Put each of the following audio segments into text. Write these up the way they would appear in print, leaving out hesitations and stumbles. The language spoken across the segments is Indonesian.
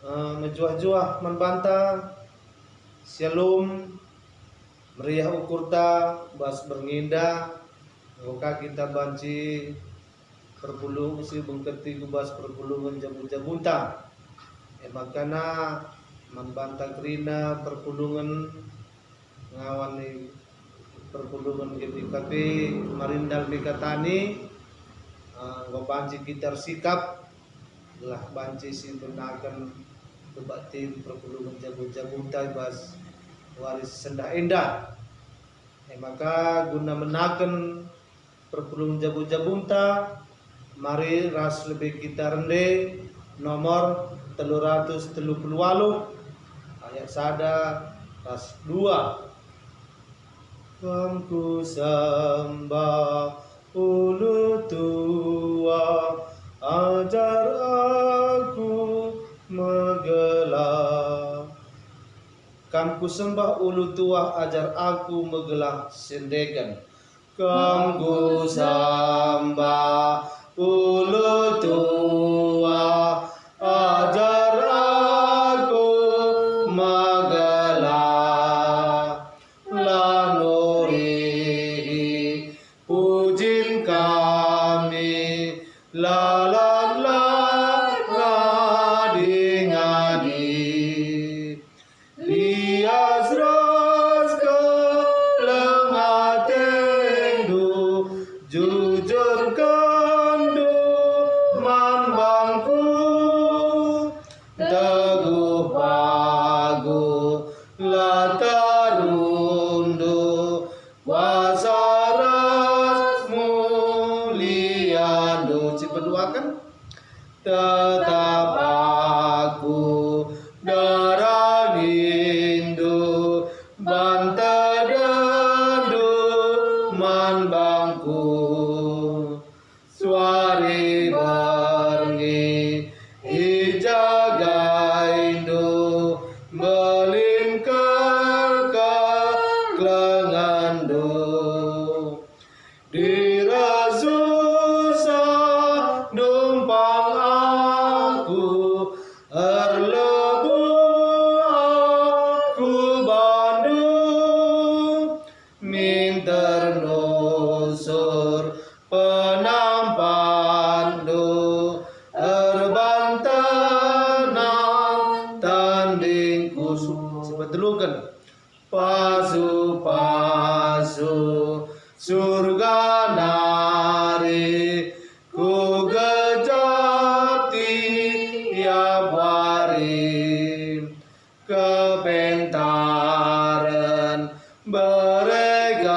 menjuah-juah membantah shalom meriah ukurta bas bernginda ngoka kita banci perpuluh si bengketi kubas perpulungan jabu-jabunta makana membantah kerina perpulungan ngawani perpulungan GPKP marindal Bikatani banci kita sikap lah banci si benakan kebatin perpulungan jabu-jabunta bas waris sendah indah maka guna menakan perpulungan jabu-jabunta mari ras lebih kita rende nomor 338 ayat sada ras 2 Kamku sembah ulu tua ajar aku megelah Kamku sembah ulu tua ajar aku megelah sendegan Kamku sembah ulu tua ajar aku megelah la nuri pujin kami la la la ngadi ngadi lias ras ke lengah tendu jujur kandu man bangku teguh pagu latarundu wasaras muliandu cipeduakan tetap aku darah rindu banta dandu man bangku suari barngi ijagaindu melingkar kelengandu dirasusah numpang aku erlebu aku bandu minter nusur penampandu erban tenang tanding kusuk sebetulkan pasu-pasu surga nari ku gejap tiap hari kepentaran beregandu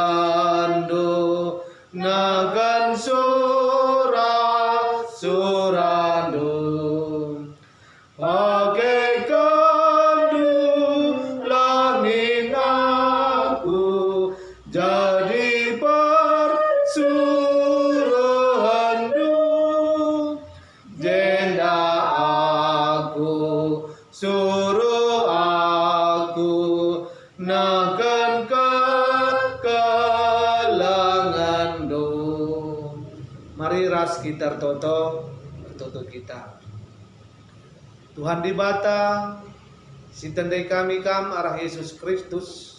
nagan surandu pakai kandu langit aku jadi persuruhandu jenda aku suruh aku nakan kelangandu mari ras kita toto kita Tuhan dibata si tandai kami kam arah Yesus Kristus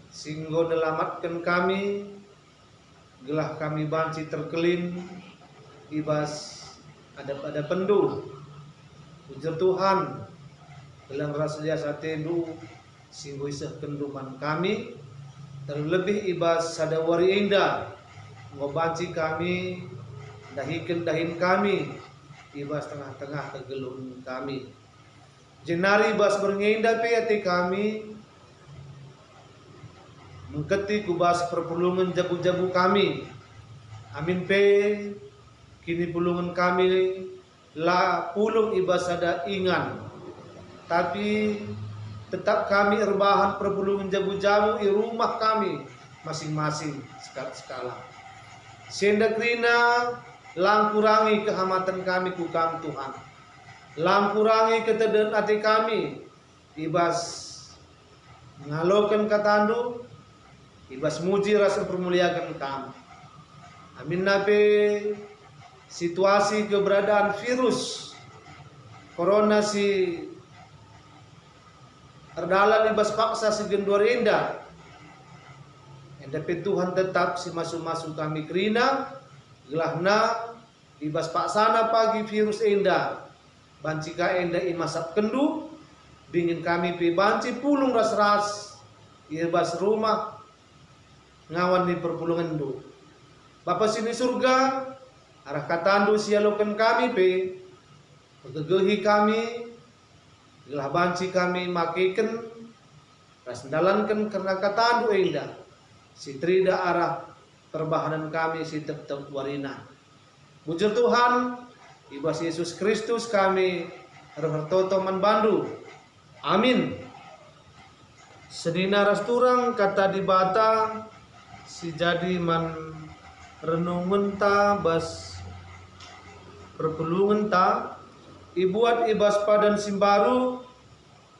singgo nelamatkan kami gelah kami banci terkelin ibas ada pendu ujar Tuhan gelang rasulya satendu singgo isah kenduman kami terlebih ibas sadawari indah ngobanci kami dahin kami ibas tengah-tengah kegelun kami jenari bas bernginda pe kami mengketi kubas perpulungan jabu-jabu kami amin pe kini pulungan kami la pulung ibas ada ingan tapi tetap kami erbahan perpulungan jabu-jabu di rumah kami masing-masing skala senda krina lang kurangi kehamatan kami kukam Tuhan lang kurangi ketedan hati kami ibas ngalokan katandu ibas muji rasa permuliakan kami amin nabe situasi keberadaan virus corona si ardala libas paksa si genduar enda. Enda pe Tuhan tetap si masuk-masuk kami kerina gelahna libas paksana pagi virus enda. Bancika enda imasap kendu dingin kami pe banci pulung ras-ras irbas rumah ngawan di perpulungan du. Bapa sini surga arah katandu sialokan kami pe pergegehi kami gelah banci kami makiken rasendalankan karena katandu indah si trida arah perbahanan kami si tetap warina. Bujur Tuhan ibas Yesus Kristus kami hartoto manbandu. Amin. Sedina rasturang kata dibata si jadi man renungan ta bas perpulungan ta ibuat ibas padan simbaru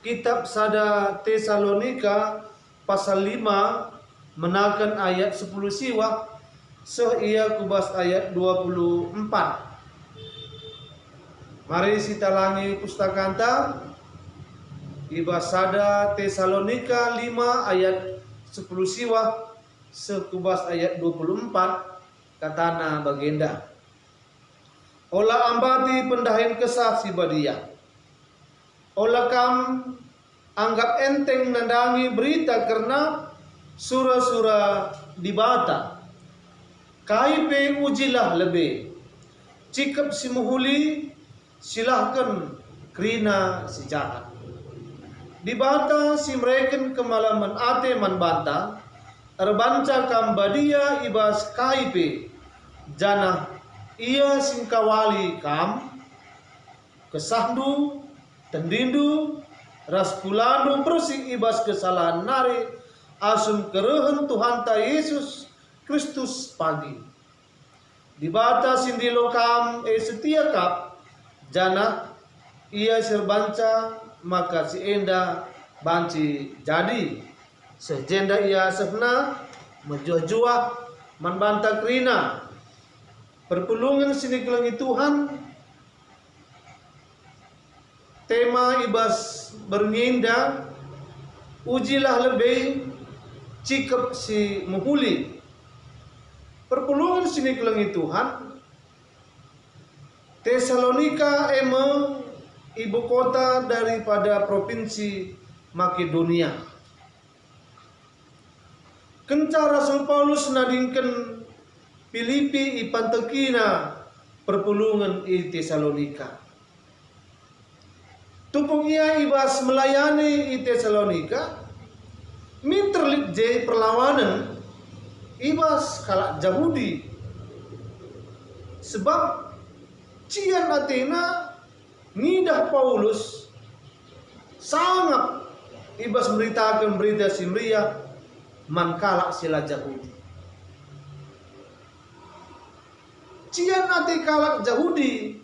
kitab sada Tesalonika pasal 5 menakan ayat 10 siwa ia kubas ayat 24. Mari kita langi pustakanta ibas sada Tesalonika 5 ayat 10 siwa sekubas ayat 24 katana bagenda. Ola ambati pendahin kesah si badia. Ola kam anggap enteng nandangi berita karena sura-sura dibata. Kaipe ujilah lebih. Cikap si muhuli silahkan kerina si jahat. Dibata si mereken kemalaman ate man banta. Erbanca kam badia ibas kaipe. Jana ia singkawali kam kesahdu tendindu raskulanu bersih ibas kesalahan nari asum kerehen Tuhan ta Yesus Kristus pagi dibata sindilo kam setia kap jana ia serbanca maka si enda banci jadi sejenda ia sehna menjuah-juah manbanta krina perpulungan sini kelangi Tuhan tema ibas bernyenda ujilah lebih cikap si muhuli perpulungan sini kelangi Tuhan Tesalonika emang ibu kota daripada provinsi Makedonia. Kenca Rasul Paulus nadingkan Filipi ipantekina perpulungan i Tesalonika. Tupung ia ibas melayani i Tesalonika, minterlik je perlawanan ibas kalak Yahudi. Sebab cian Athena ngidah Paulus sangat ibas memberitakan berita simria man kalak sila Yahudi. Cian nanti kalak Yahudi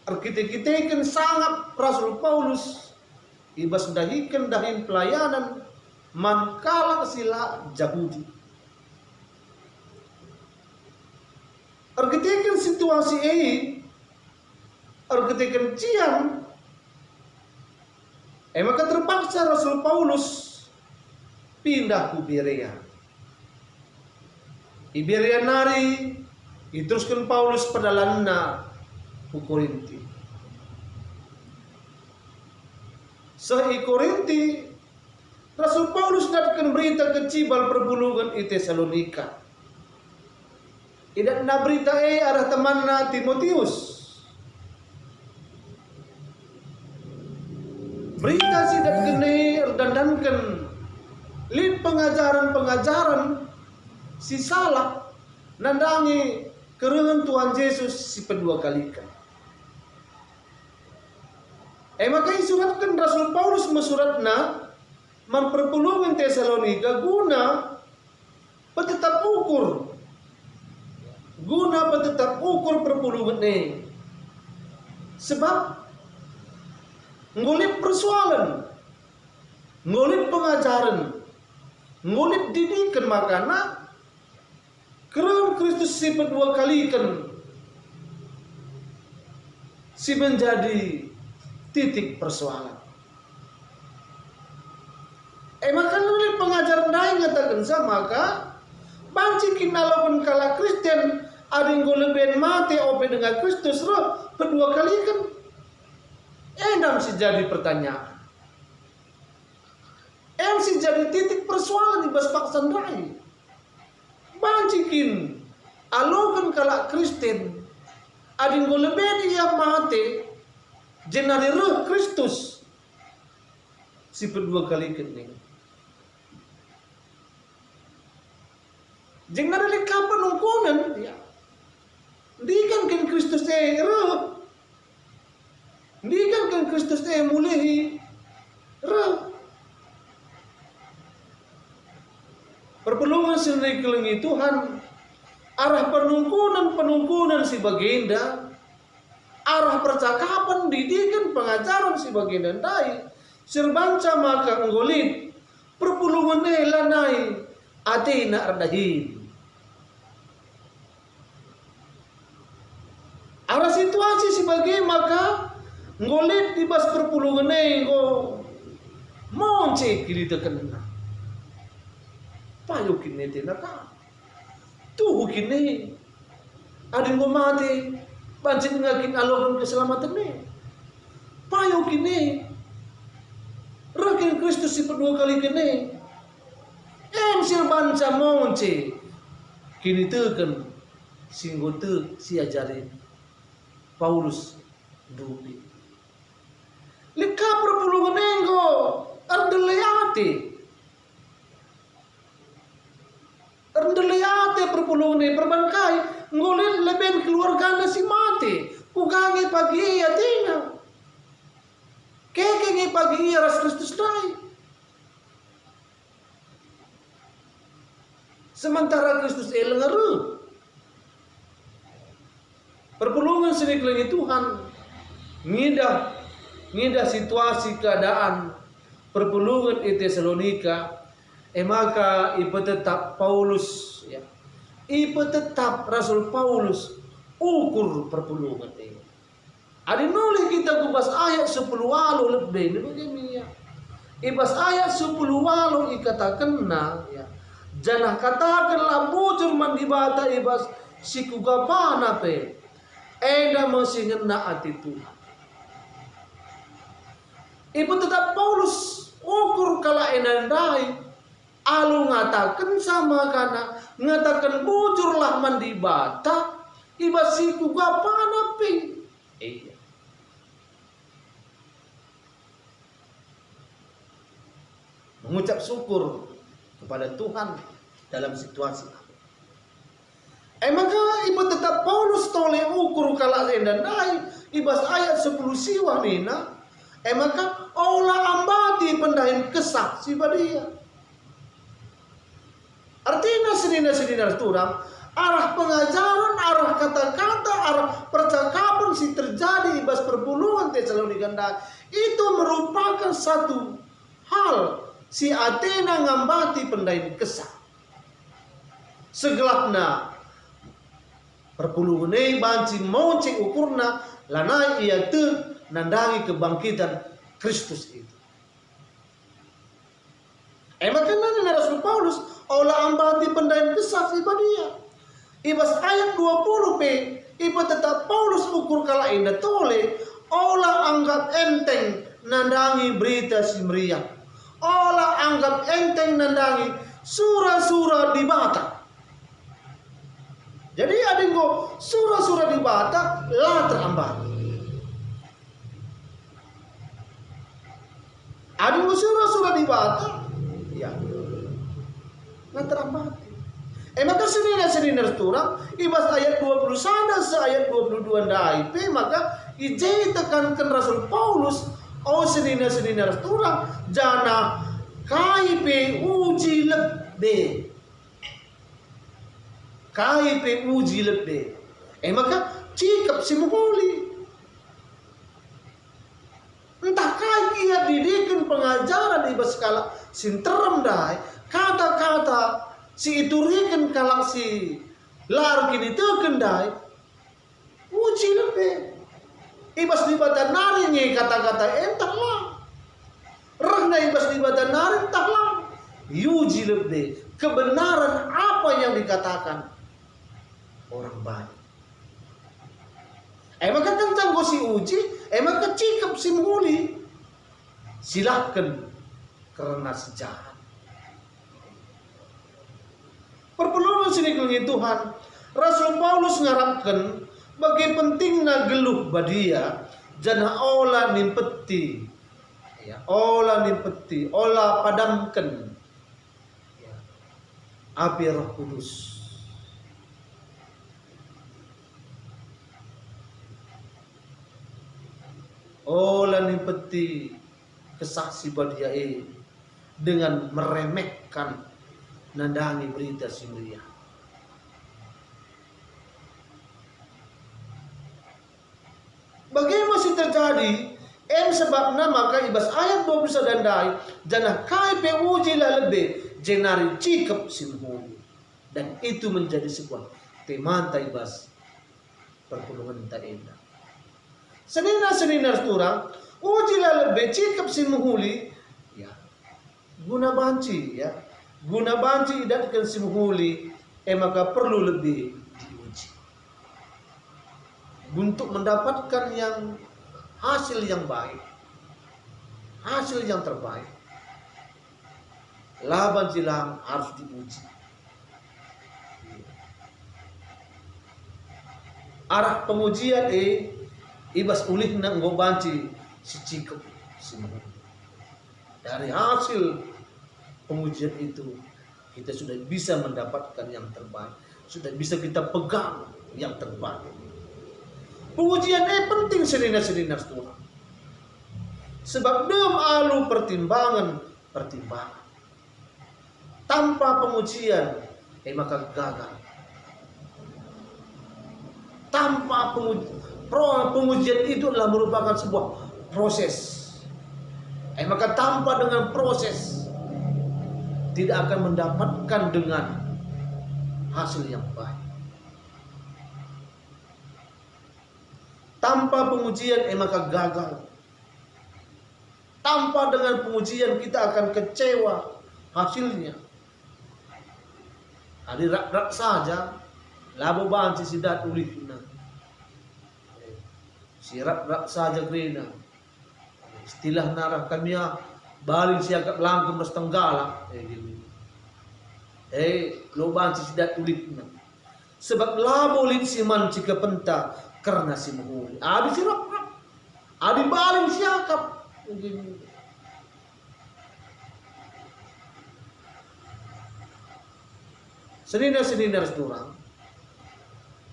arkite-kitekan sangat Rasul Paulus ibas dahikan dahin pelayanan man kalak sila Yahudi. Arkitekan situasi ini arkitekan cian maka terpaksa Rasul Paulus pindah ke Berea. Iberea nari iteruskan Paulus perdalanna ke Korinti. Sehingga Korinti Rasul Paulus datkan berita ke cibal perpulungan i Tesalonika. Tidak na berita arah temanna Timotius. Berita sidat kene dandankan lid pengajaran-pengajaran si salah nandangi kerengan Tuhan Yesus si kedua kalikan. Maka isuratkan Rasul Paulus mesuratna man perpulungan Tesalonika guna petetap ukur perpulungan ini. Sebab ngulit persoalan, ngulit pengajaran, ngulit didikan makana keren Kristus si kedua kalikan si menjadi titik persoalan. Maka nulis pengajar dai ngatakan sama maka banci kinalawan kala Kristen adinggo lebih mati ope dengan Kristus roh kedua kali kan endam sih jadi pertanyaan. Sih jadi titik persoalan di bas paksan rai. Bancikin alokan kala Kristen adinggo lebih dia mati jenari roh Kristus si kedua kali kening. Jenari lekapan ungkonan ya. Dikan kan Kristus roh. Dikan kan Kristus mulai roh. Perpelungan sendiri kelengi Tuhan arah penungkunan si baginda arah percakapan didikan pengajaran si baginda dai serbanca maka nggolit perpelungan lanai atina ardahin arah situasi sebagai maka nggolit di bas perpelungan ngo monce kili tekan payo kini tinaka tuh kini ada ngo mati bancin ngakin alokan keselamatan nih payo kini rakin Kristus si kedua kali kini sir banca monce kini teken singgote si ajarin Paulus dupi lika perpulungan enggo ardeleate perpulungan perbankai ngolin leben keluarga si mati kugangi pagi ya tina kekengi pagi ya ras Kristus dai sementara Kristus elengaru perpulungan sedikit Tuhan ngidah situasi keadaan perpulungan di Tesalonika maka ibu tetap Paulus ya ibu tetap Rasul Paulus ukur perpulungan ini ada nulis kita kubas ayat 10 walu lebih ini begini ya ibas ayat 10 walu ikatakan ya janah katakanlah bujur mandibata ibas sikugapana pe eda masih ngena hati Tuhan ibu tetap Paulus ukur kala enandai alu ngatakan sama kana ngatakan bujurlah mandibata ibasiku gapana pi iya mengucap syukur kepada Tuhan dalam situasi maka ibu tetap Paulus toleh ukur kala endandai ibas ayat 10 siwa nina maka olah ambati pendahin kesak si badia artinya sedina turang arah pengajaran, arah kata-kata, arah percakapan si terjadi ibas perpulungan Tesalonika itu merupakan satu hal si Athena ngambati pendain kesah segelapna perpulungan ini banci monci ukurna lanai ia te nandangi kebangkitan Kristus itu maka nani Rasul Paulus olah ambati pendain kesah si badia ibas ayat 20 p iba tetap Paulus ukur kala indah tole olah anggap enteng nandangi berita si meriah olah anggap enteng nandangi surah-surah di Batak jadi ada yang surah-surah di Batak lah terambat ada yang surah-surah di Batak ya nah terambat maka sedina turang ibas ayat 20 sana ayat 22 ndai pe maka ije tekankan Rasul Paulus sedina turang jana kai pe uji lebih maka cikap si muholi entah kai ia didikan pengajaran ibas skala sinterem dai kata-kata si iturikan kalak si lar kini tekendai uji lebih ibas di badan nari kata-kata entah lah rehna ibas di badan nari entah lah yuji lebih kebenaran apa yang dikatakan orang baik. Maka tentang si uji, maka cikap si menghuli. Silahkan karena si jahat. Perpuluhan sini kelingin Tuhan. Rasul Paulus ngarapkan bagi pentingna geluh badia jana olah nimpeti. Ya, olah nimpeti, olah padamkan. Ya, api Roh Kudus. Olah nimpeti kesaksi badiae dengan meremehkan nandangi berita simria. Bagaimana masih terjadi? Sebabna maka ibas ayat 21 dan dai janah kai pe uji la lebih jenari cikap simhuli. Dan itu menjadi sebuah tema ibas perpuluhan ta indah. Senina turang uji la lebih cikap simhuli ya. Guna banci ya. Guna banci idatkan simhuli maka perlu lebih diuji. Untuk mendapatkan yang hasil yang baik, hasil yang terbaik, laban silang harus diuji. Arah pengujian ibas ulihna ngobanci si cikep semua. Dari hasil pengujian itu kita sudah bisa mendapatkan yang terbaik, sudah bisa kita pegang yang terbaik. Pengujian penting seninar Tuhan. Sebab dem alu pertimbangan. Tanpa pengujian maka gagal. Tanpa pengujian itu adalah merupakan sebuah proses. Maka tanpa dengan proses tidak akan mendapatkan dengan hasil yang baik. Tanpa pengujian maka gagal. Tanpa dengan pengujian kita akan kecewa hasilnya. Hari rak saja labo banci sidat ulihna. Si rak saja krina. Istilah narah kamia baling siagap langkem mestenggala. Lo banci sidat ulihna. Sebab labo lin siman jika penta karena si menghuli. Adi sirap, adi baling siakap. Seninar seorang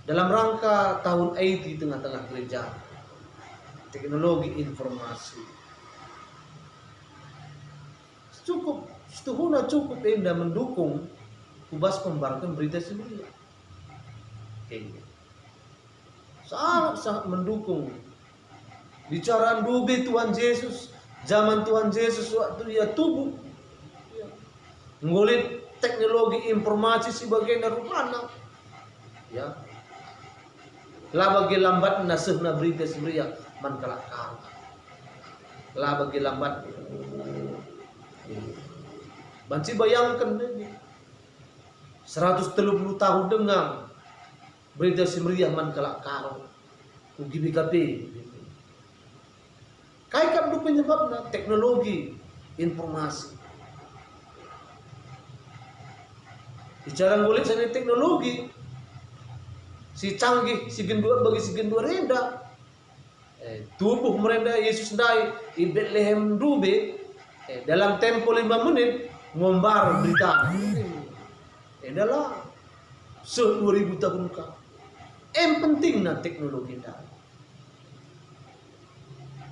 dalam rangka tahun IT tengah-tengah gereja teknologi informasi cukup indah mendukung kubas pembarukan berita sendiri. Sangat mendukung bicaraan dubi Tuhan Yesus, zaman Tuhan Yesus waktu dia tubuh ngulit teknologi informasi sebagai narumana ya lah bagi lambat nasihna berita seberia man kalakal lah bagi lambat banci bayangkan ini 130 tahun dengar berita simriyah man kalak karo ugi BKP kai kan du penyebabna teknologi informasi bicara ngulik sana teknologi si canggih si gendua bagi si gendua renda tubuh merenda Yesus dai di Bethlehem dube dalam tempo 5 menit ngombar berita adalah 2000 tahun kau. Penting na teknologi dah.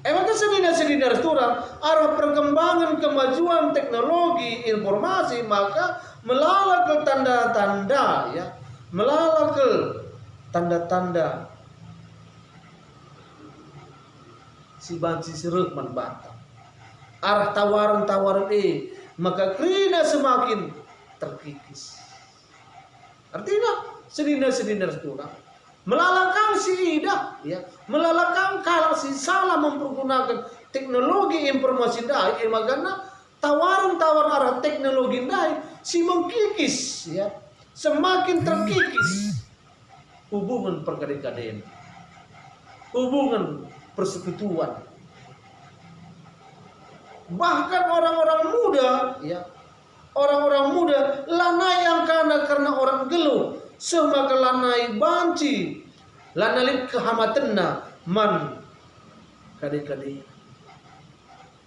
Maka seninar turang arah perkembangan kemajuan teknologi informasi maka melalui tanda-tanda ya, melalui tanda-tanda si banci seruk man bantah. Arah tawaran-tawaran maka krina semakin terkikis. Artinya seninar turang melalaikan si ida ya, melalaikan kalau si salah mempergunakan teknologi informasi dah magana tawaran-tawaran arah teknologi naik si mengkikis ya, semakin terkikis hubungan pergadaian, hubungan persekutuan. Bahkan orang-orang muda ya, orang-orang muda lanai angkana karena orang geluh semaka lanai banci lanalip kehamatenna man kadek-kadek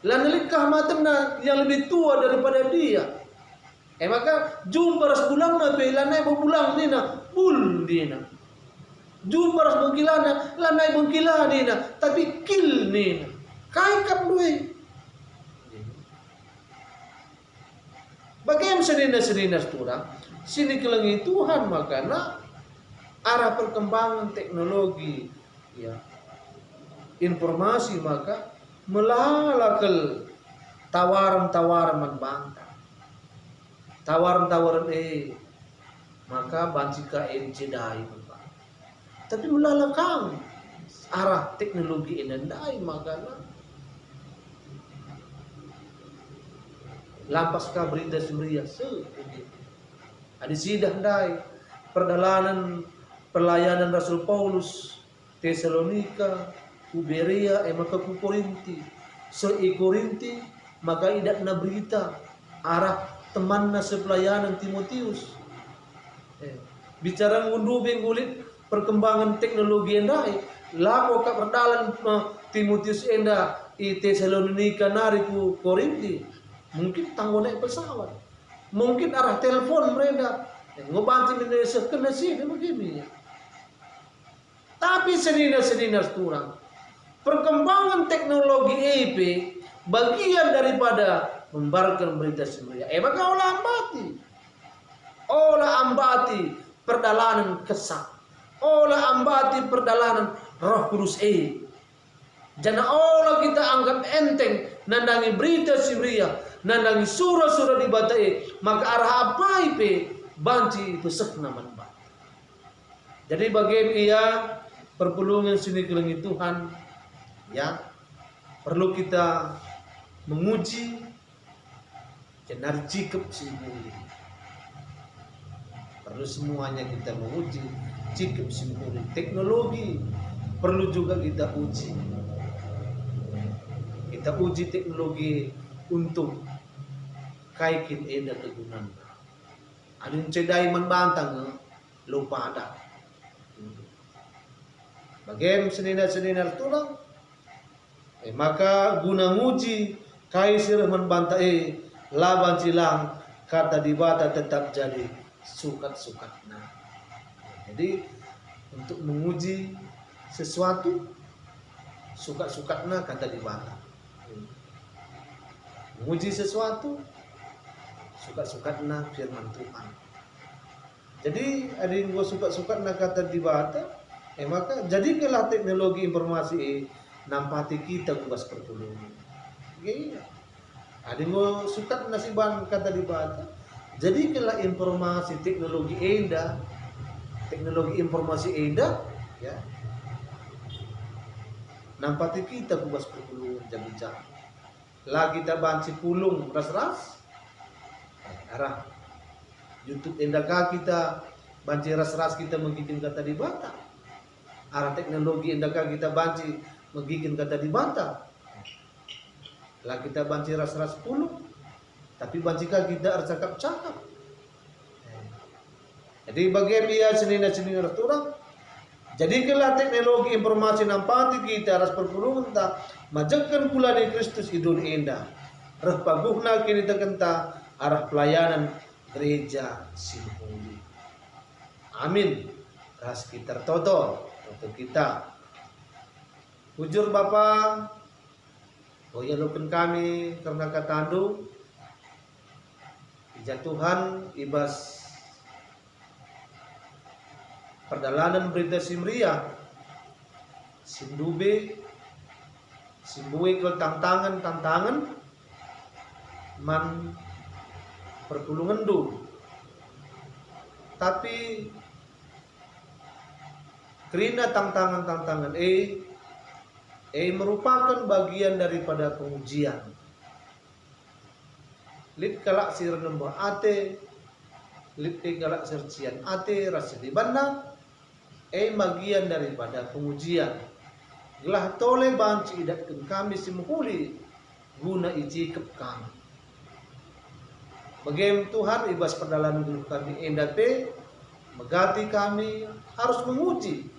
lanalip kehamatenna yang lebih tua daripada dia. Maka jumpa ras bulang na pe lanai bulang nina bul dina. Jumpa ras bengkilana lanai bengkila dina tapi kil nina. Kai kap duwe. Bagaimana senina-senina turang sini kelengi Tuhan makana arah perkembangan teknologi ya, informasi maka melalakal tawaran-tawaran membantah. Tawaran-tawaran maka bancika cedai membantah. Tapi melalakang arah teknologi inandai makana lampas ka berita semria ada sidah dai perdalanan pelayanan Rasul Paulus Tesalonika Berea maka ku Korinti Korinti maka idak na berita arah temanna sepelayanan Timotius bicara ngundubing kulit perkembangan teknologi endai lako ka perdalan Timotius enda i Tesalonika nariku Korinti mungkin tanggo naik pesawat, mungkin arah telepon mereka ngebantu Indonesia kena sini begini. Tapi senina kurang perkembangan teknologi EP bagian daripada membarkan berita semria. Maka olah ambati perdalanan kesak, olah ambati perdalanan Roh Kudus Jangan olah kita anggap enteng nandangi berita semria, nandangi surah-surah di batai, maka arah apa ipe banci pesek naman ba. Jadi bagaimana ia perpulungan sini kelengi Tuhan ya, perlu kita menguji jenar jikep simuli. Perlu semuanya kita menguji jikep simuli. Teknologi perlu juga kita uji. Kita uji teknologi untuk kaikin eda kegunaan. Adin cedai membantang lupa ada. Bagaimana senina tulang? Maka guna nguji kaisir membantah laban silang kata dibata tetap jadi sukat-sukatna. Jadi untuk menguji sesuatu sukat-sukatna kata dibata. Menguji sesuatu suka-sukatna firman Tuhan. Jadi ada yang gua suka-sukatna kata dibata, maka jadikanlah teknologi informasi nampati kita kubas pertolongan. Iya. Ada yang gua suka nasiban kata dibata, jadikanlah informasi teknologi teknologi informasi ya. Nampati kita kubas pertolongan jam-jam. Lagi kita banci pulung ras-ras arah YouTube endaka kita banci ras-ras kita menggigin kata dibata arah teknologi endaka kita banci menggigin kata dibata lah kita banci ras-ras pulung tapi bancika kita harus cakap-cakap. Jadi bagaimana dia senina-senina turang jadikanlah teknologi informasi nampati kita harus perpulungan tak majakan pula di Kristus idul indah. Reh paguhna kini tekenta arah pelayanan gereja Sinhuli. Amin. Ras kita toto kita. Ujur Bapa, ya lupakan kami karena katandu jatuhan ibas perdalanan berita simria sindube simbuik ke tantangan man perpulungan dulu tapi kerina tantangan merupakan bagian daripada pengujian lit kalak sir nembah ate, lit kalak sir cian ate rasa di bandang, bagian daripada pengujian. Gelah tole banci idatkan kami simhuli guna icikep kami. Bagaimana Tuhan ibas perdalan dulu kami endate megati kami harus menguji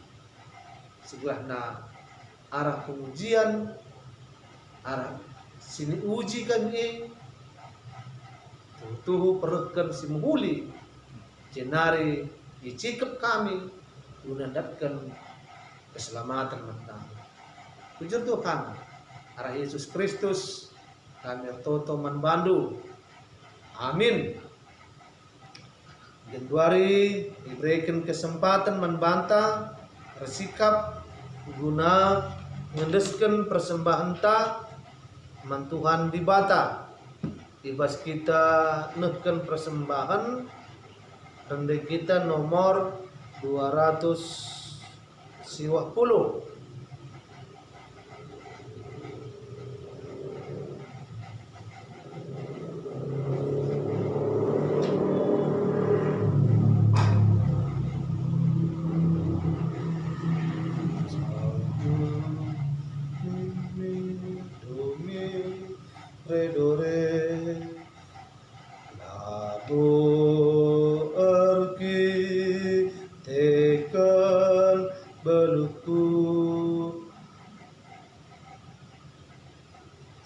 sebelah arah pengujian arah sini uji kami tuh perutkan si menghuli jenari icikep kami guna datkan keselamatan mentang. Puji Tuhan arah Yesus Kristus kami toto manbandu. Amin. Januari diberikan kesempatan membantah bersikap guna mendeskan persembahan ta mantuhan di bata. Ibas kita nehkan persembahan rendai kita nomor 250.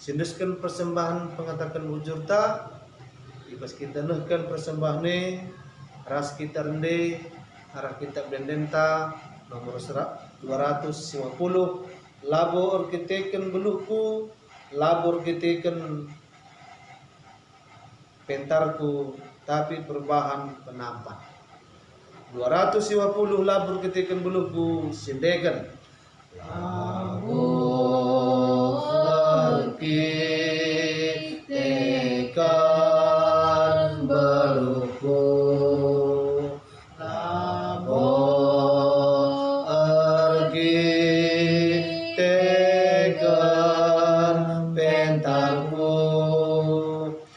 Sindeskan persembahan pengatakan bujur ta ibas kita nehkan persembahan ni ras kita rende arah kita blendenta nomor 250 labor kiteken beluku labor kiteken pentarku tapi perbahan penampan 250 labor kiteken beluku sindekan labor tekan beluku labor tekan pentarku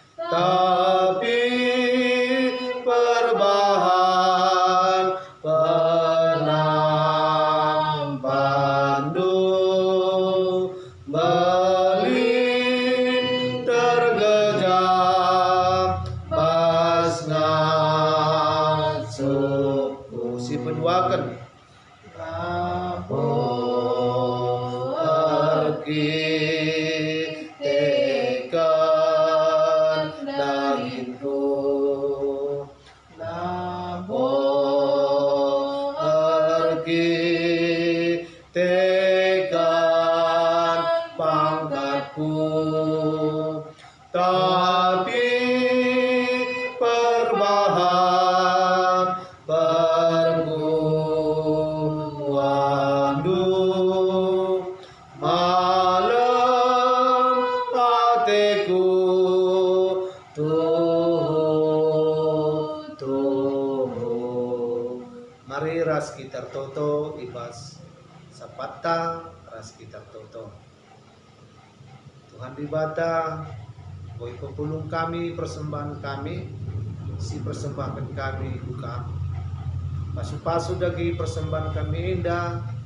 tapi perbahan penampan penduakan labor tekan dagingku labor tekan pangkatku tapi perbahan malam hatiku tuh mari ras kita toto ibas sapata ras kita toto Tuhan dibata boy pepulung kami persembahan kami si persembahan kami buka pasu-pasu dagi persembahan kami indah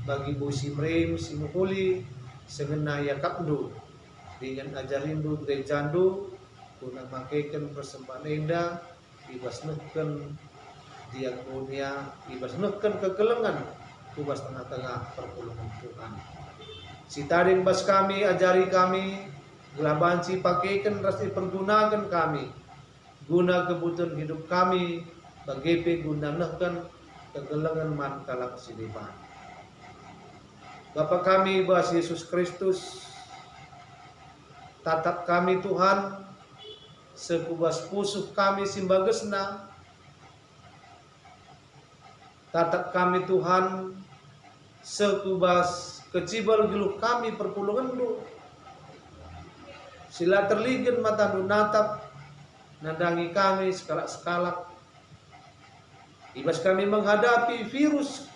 bagi bu simrim simuhuli sengena yakapdu dengan ajarindu gerejandu guna makaikan persembahan indah ibas nehken diakonia ibas nehken kekelengan ibas tengah-tengah perpulungan Tuhan si tadin bas kami ajari kami gelabanci pakaikan rasi pergunakan kami guna kebutuhan hidup kami bagi guna nehken kekelengan man kalak sidiban. Bapa kami bahas Yesus Kristus, tatap kami Tuhan, sekubas pusuh kami simbagesna, tatap kami Tuhan, sekubas kecibal geluh kami perpulungan lu, sila terligen mata nu natap, nandangi kami sekalak-sekalak, ibas kami menghadapi virus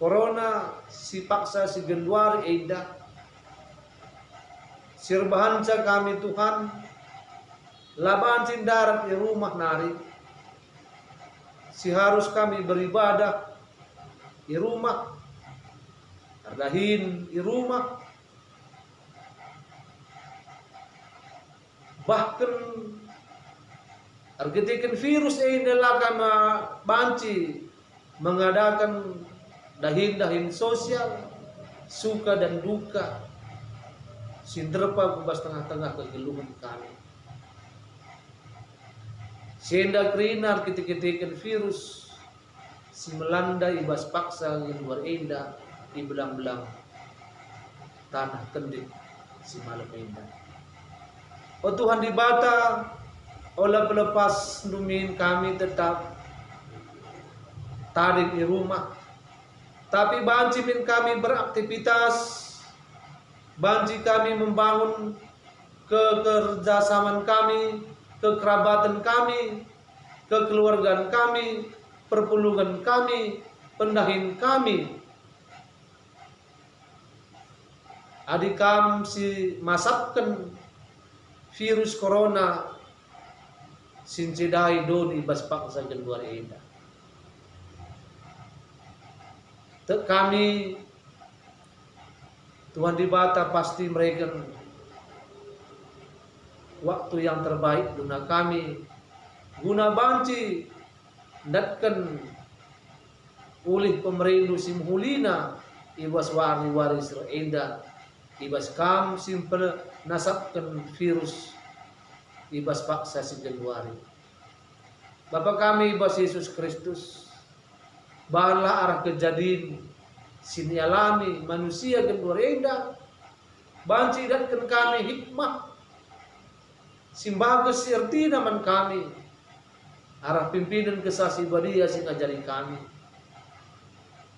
corona si paksa si Januari eda sirbahanca kami Tuhan Laban darat di rumah nari. Si harus kami beribadah di rumah. Ardahin di rumah. Bahkan argetikan virus ini adalah banci mengadakan dahin-dahin sosial, suka dan duka. Sinderpa kubas tengah-tengah kegeluhan kami. Senda krinar ketik-ketikan virus si melanda ibas paksa yang luar indah di belang-belang tanah kendik si malam indah. Oh Tuhan di bata, olah pelepas numin kami tetap tarik di rumah. Tapi banci min kami beraktivitas, banci kami membangun kekerjasaman kami, kekerabatan kami, kekeluargaan kami, perpulungan kami, pendahin kami. Adikam si masapkan virus corona sincidai don ibas paksa luar eda. Tek kami Tuhan di bata pasti mereka waktu yang terbaik guna kami guna banci datkan ulih pemerintah simhulina ibas wari-wari serenda ibas kam simple nasabkan virus ibas paksa si Januari. Bapa kami ibas Yesus Kristus bahala arah kejadian sini alami manusia Januari enda banci datkan kami hikmah simbagas serti naman kami arah pimpinan kesasi badia sing ajari kami.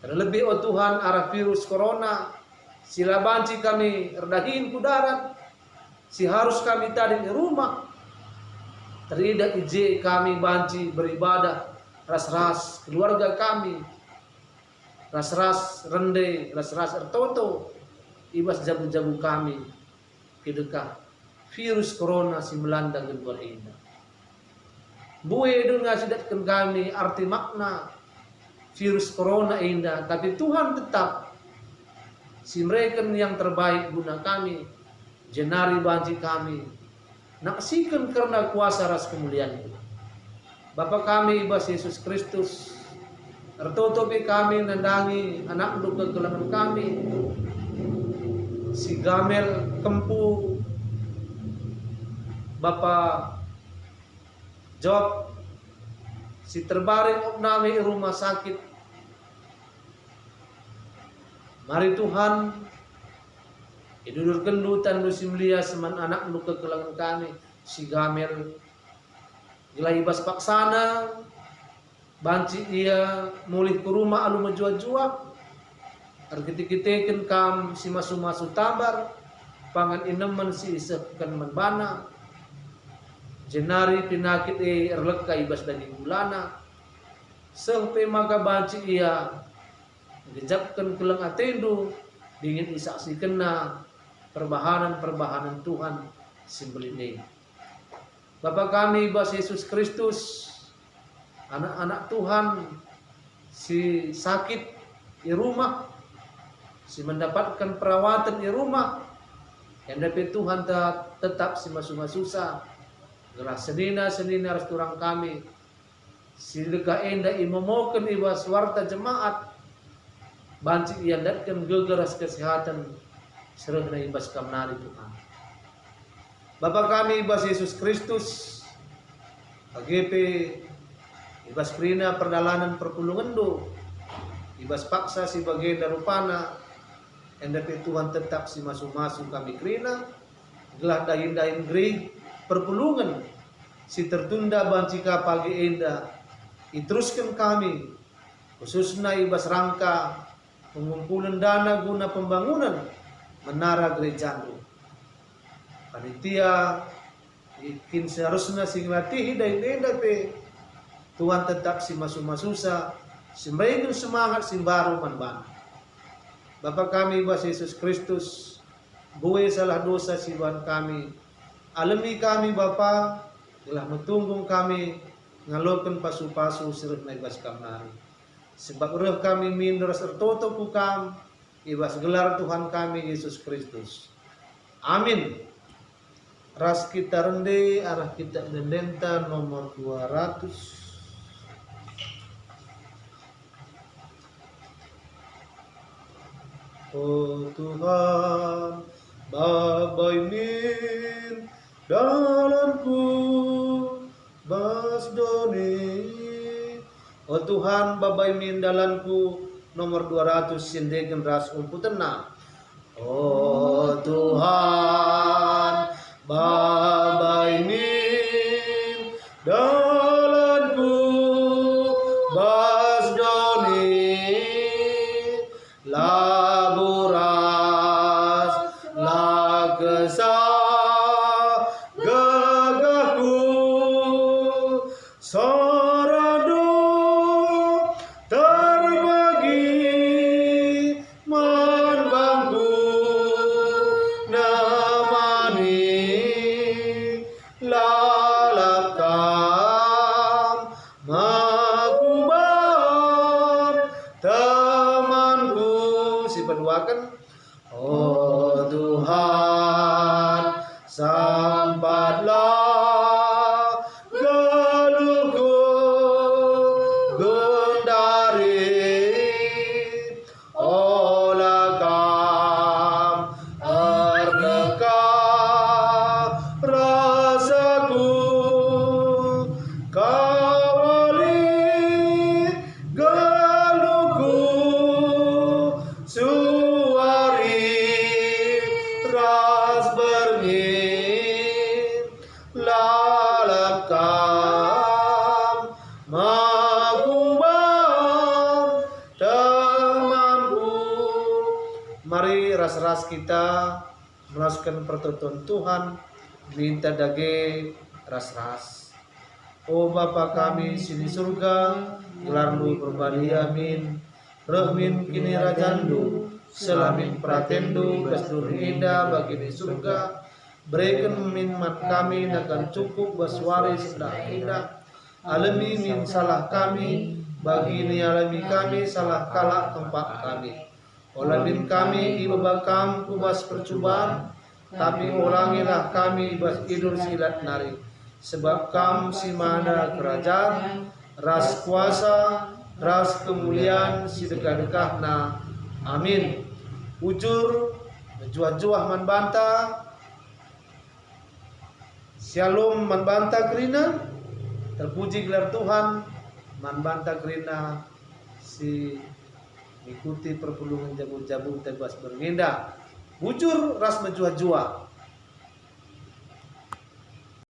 Terlebih oh Tuhan arah virus corona sila banci kami rendahin ku darat, si harus kami tadi di rumah. Teridak ije kami banci beribadah, ras-ras keluarga kami, ras-ras rende, ras-ras ertoto, ibas jabu-jabu kami, kedekah virus corona si melanda luar indah. Buwe itu ngasidatkan kami arti makna virus corona indah, tapi Tuhan tetap si mereka yang terbaik guna kami, jenari banci kami, naksikan karena kuasa ras kemuliaan. Bapa kami ibas Yesus Kristus, tertutupi kami nandangi anak duka kelangan kami, si Gamel Kempu, Bapa Job, si terbaring opnami rumah sakit. Mari Tuhan, idudur kendutan lu simlia seman anak lu kekelangan kami, si Gamel, gilai bas paksana, banci ia mulih ke rumah alu menjual-jual, arkitik-kitikin kam si masu-masu tabar, pangan ineman si isepkan menbana, jenari pinakit erleka ibas daging bulana, sampai maka banci ia dijabkan kelang atendu dingin isaksi kena perbahanan Tuhan simbeline. Bapa kami ibas Yesus Kristus, anak-anak Tuhan si sakit di rumah, si mendapatkan perawatan di rumah, yang dapat Tuhan tetap si susah. Gerak senina harus turang kami, si lega enda imomokan ibas warta jemaat, banci ia datkan gegeras kesehatan serah na ibas kamnari Tuhan. Bapa kami ibas Yesus Kristus, pagepe ibas prina perdalanan perpulungan do, ibas paksa si bagenda rupana, endape Tuhan tetap si masu-masu kami krina, gelah dahin-dahin geri perpulungan, si tertunda bancika pagi enda, iteruskan kami, khususnya ibas rangka pengumpulan dana guna pembangunan menara gereja. Panitia ikin seharusnya singlatihi dan endape Tuhan tetap si masu-masusa, si mereka semangat si baru manban. Bapa kami ibas Yesus Kristus, buwe salah dosa si Tuhan kami, alami kami Bapa, Gelah metunggung kami ngaloken pasu-pasu sirih naibas kamnari. Sebab ureh kami minder sertoto kukam ibas gelar Tuhan kami Yesus Kristus. Amin. Ras kita rende arah kita mendenta nomor 200. Oh Tuhan, Bapa imin dalamku basdoni. Oh Tuhan, Bapa imin dalamku nomor 200 sindegen ras umputena. Oh Tuhan, Bapa imin dalamku basdoni. Laburas lakesa gagahku sorado terbagi manbangku namani lalapkam makubam temanku. Si peduakan. Oh Tuhan, sampatlah galuhku gendari olakam ardeka rasaku kawali galuhku suari ras berngin lalapkam makubam temanku. Mari ras-ras kita meraskan pertonton Tuhan, minta dage ras-ras. Oh Bapa kami sini surga, gelarmu berbadi amin. Rahmin kini rajandu, selamin pratendu, basduri indah bagi di surga. Berikan minmat kami akan cukup baswaris dah indah. Alami min salah kami, bagi ni alami kami salah kalak tempat kami. Olamin kami ibabakam kubas percubaan, tapi ulangilah kami bas idul silat nari. Sebab kam si mana kerajaan, ras kuasa, ras kemuliaan si dekah-dekahna. Amin. Ujur juah-juah man banta. Shalom man banta kerina. Terpuji gelar Tuhan man banta kerina si ikuti perpulungan jabu-jabu tebas bernginda. Ujur ras menjuah-juah.